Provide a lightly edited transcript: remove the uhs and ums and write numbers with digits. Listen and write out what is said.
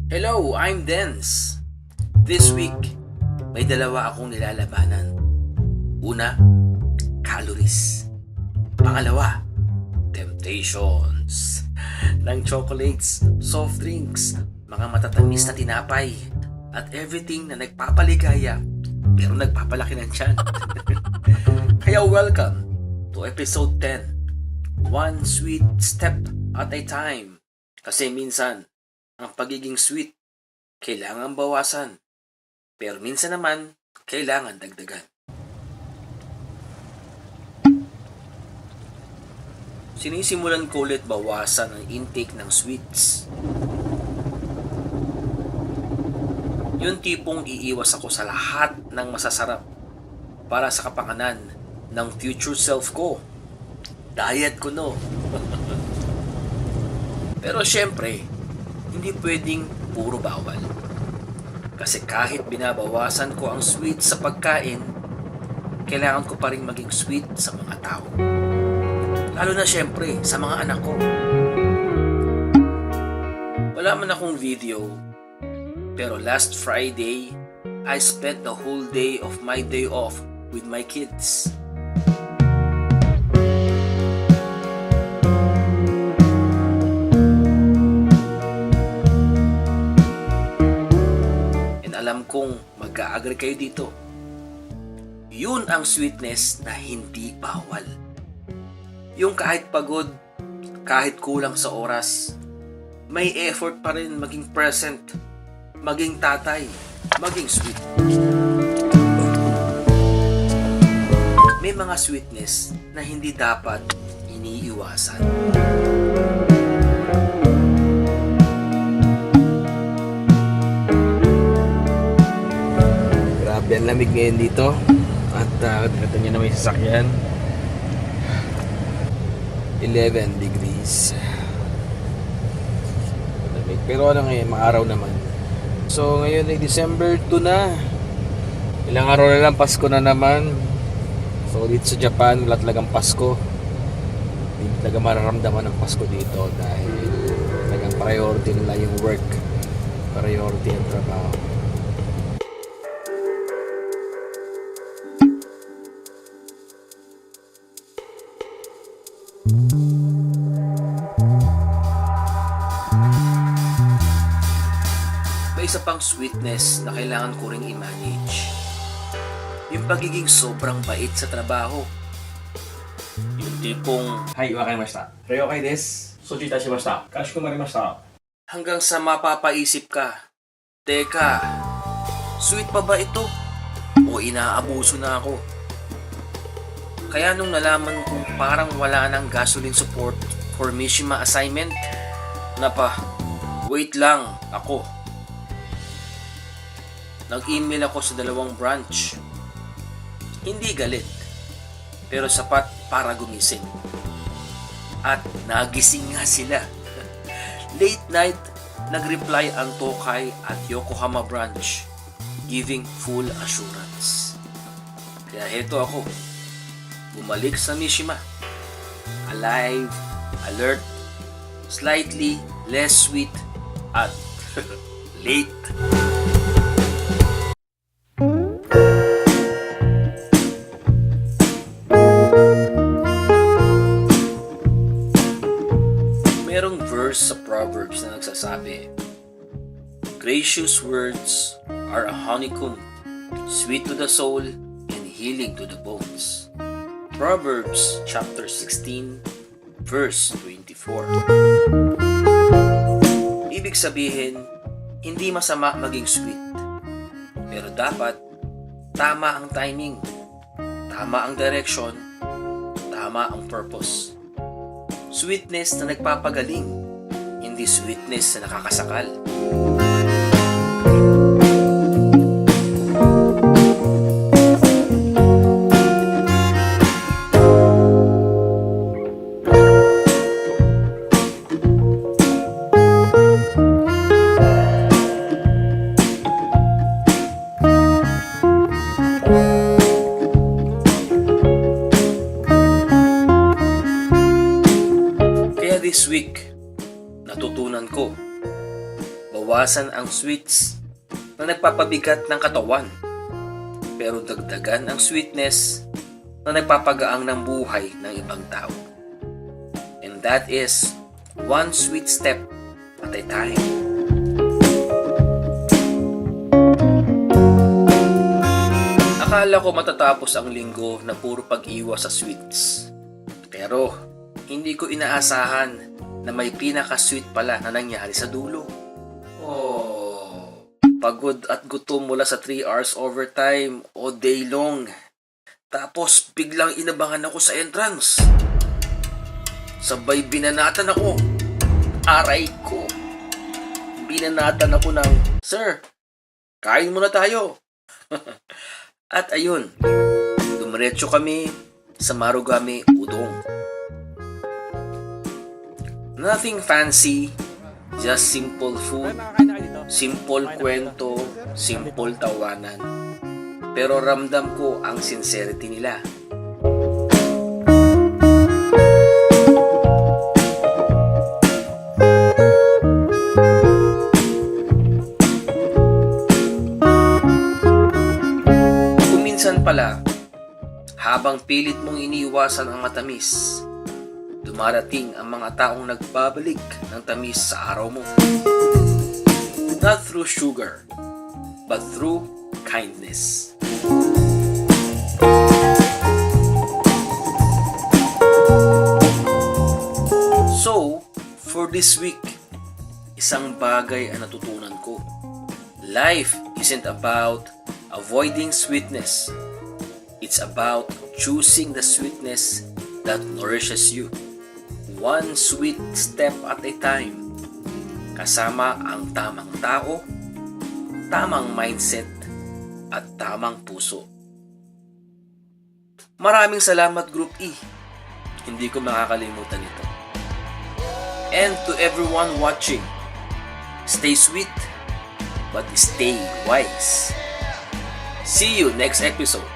Hello, I'm Dens. This week, may dalawa akong nilalabanan. Una, calories. Pangalawa, temptations. Ng chocolates, soft drinks, mga matatamis na tinapay, at everything na nagpapaligaya pero nagpapalaki ng tiyan. Kaya welcome to episode 10. One sweet step at a time. Kasi minsan, ang pagiging sweet, kailangan bawasan. Pero minsan naman, kailangan dagdagan. Sinisimulan ko ulit bawasan ang intake ng sweets. Yung tipong iiwas ako sa lahat ng masasarap para sa kapakanan ng future self ko. Diet ko, no? Pero syempre, hindi pwedeng puro bawal. Kasi kahit binabawasan ko ang sweet sa pagkain, kailangan ko pa rin maging sweet sa mga tao. Lalo na syempre sa mga anak ko. Wala man akong video, pero last Friday, I spent the whole day of my day off with my kids. Alam kong mag-a-agree kayo dito. Yun ang sweetness na hindi bawal. Yung kahit pagod, kahit kulang sa oras, may effort pa rin maging present, maging tatay, maging sweet. May mga sweetness na hindi dapat iniiwasan. Ang lamig ngayon dito at ito nyo na may sasakyan. 11 degrees. Lamig. Pero ano ngayon, maaraw naman. So ngayon ay December 2 na. Ilang araw na lang, Pasko na naman. So dito sa Japan, wala talagang Pasko. Hindi talaga mararamdaman ng Pasko dito dahil talagang priority nila yung work. Priority ang trabaho. May isa pang sweetness na kailangan ko ring i-manage. Yung pagiging sobrang bait sa trabaho. Yung tipong はい、わかりました。了解です。承知いたしました。かしこまりました。 hanggang sa mapapaisip ka, teka, sweet pa ba ito? O inaabuso na ako? Kaya nung nalaman kong parang wala nang gasoline support for Mishima assignment, wait lang ako. Nag-email ako sa dalawang branch. Hindi galit, pero sapat para gumising. At nagising nga sila. Late night, nag-reply ang Tokai at Yokohama branch, giving full assurance. Kaya heto ako, bumalik sa Mishima. Alive, alert, slightly less sweet, at late. Merong verse sa Proverbs na nagsasabi, gracious words are a honeycomb, sweet to the soul and healing to the bones. Proverbs chapter 16, verse 24. Ibig sabihin, hindi masama maging sweet. Pero dapat, tama ang timing, tama ang direction, tama ang purpose. Sweetness na nagpapagaling, hindi sweetness na nakakasakal. this week, natutunan ko bawasan ang sweets na nagpapabigat ng katawan, pero dagdagan ang sweetness na nagpapagaang ng buhay ng ibang tao. And that is one sweet step at a time. Akala ko matatapos ang linggo na puro pag-iwas sa sweets. Pero hindi ko inaasahan na may pinaka-sweet pala na nangyari sa dulo. Pagod at gutom mula sa 3 hours overtime o day long. Tapos biglang inabangan ako sa entrance. Sabay binanatan ako. Aray ko. Binanatan ako ng, "Sir, kain muna tayo." At ayun, dumiretso kami sa Marugame Udong. Nothing fancy, just simple food, simple kwento, simple tawanan. Pero ramdam ko ang sincerity nila. Minsan pala, habang pilit mong iniiwasan ang matamis, dumarating ang mga taong nagbabalik ng tamis sa araw mo. Not through sugar, but through kindness. So, for this week, isang bagay ang natutunan ko. Life isn't about avoiding sweetness. It's about choosing the sweetness that nourishes you. One sweet step at a time. Kasama ang tamang tao, tamang mindset, at tamang puso. Maraming salamat Group E. Hindi ko makakalimutan ito. And to everyone watching, stay sweet, but stay wise. See you next episode.